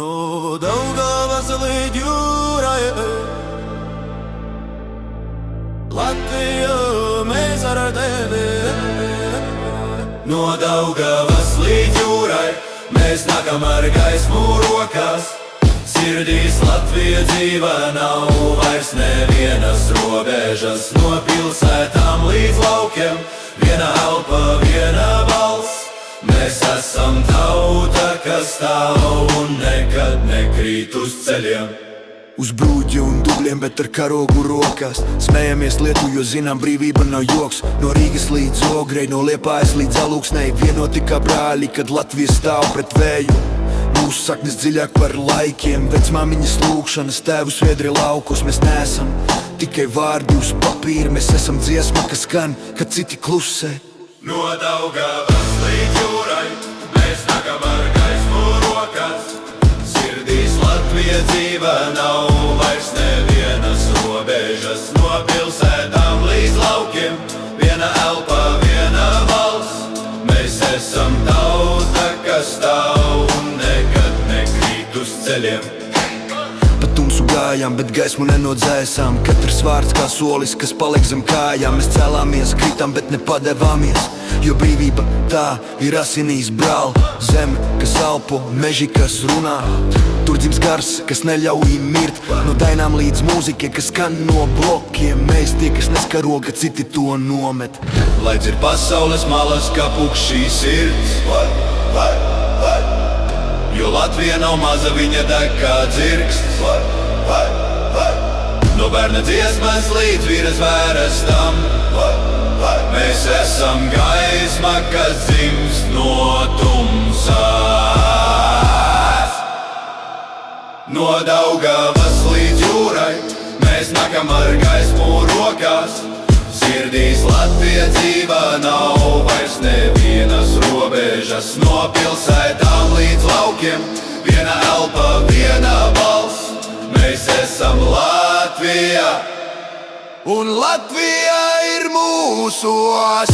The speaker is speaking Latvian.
No Daugavas līdz jūrai, Latvija, mēs ar tevi. No Daugavas līdz jūrai, mēs nākam ar gaismu rokās. Sirdīs Latvija dzīva, nav vairs nevienas robežas. No pilsētām līdz laukiem, viena elpa, viena balss. Mēs esam tauta, kas stāv un nekad nekrīt uz ceļiem. Uz brūģi un dubļiem, bet ar karogu rokās. Smējamies lietu, jo zinām, brīvība nav joks. No Rīgas līdz Ogrei, no Liepājas līdz Alūksnei. Vienoti kā brāļi, kad Latvija stāv pret vēju. Mūsu saknes dziļāk par laikiem. Vecmāmiņas lūkšanas, tēvu sviedri laukos. Mēs neesam tikai vārdi uz papīra. Mēs esam dziesma, kas skan, kad citi klusē. No Daugavas līdz jūrai, mēs nākam ar gaismu rokās. Sirdīs Latvija dzīva, nav vairs nevienas robežas. No pilsētām līdz laukiem, viena elpa, viena balss. Mēs esam tauta, kas stāv un nekad nekrīt uz ceļiem. Pa tumsu gājām, bet gaismu nenodzēsām. Katrs vārds kā solis, kas paliek zem kājām. Mēs cēlāmies, kritām, bet nepadevāmies. Jo brīvība tā ir asinīs, brāl. Zeme, kas elpo, meži, kas runā. Tur dzims gars, kas neļauj mirt. No dainām līdz mūzikai, kas skan no blokiem. Mēs tie, kas neskaro, ka citi to nomet. Lai dzir pasaules malas, kā pukšī sirds. Jo Latvija nav maza, viņa deg kā dzirksts. No bērna dziesmas līdz vīra zvērestam. Mēs esam gaisma, kas dzimst no tumsās. No Daugavas līdz jūrai, mēs nākam ar gaismu rokās. Sirdīs Latvija dzīva, nav vairs nevienas robežas. No pilsētām līdz laukiem, viena elpa, viena balss. Mēs esam Latvija, un Latvija ir mūsos.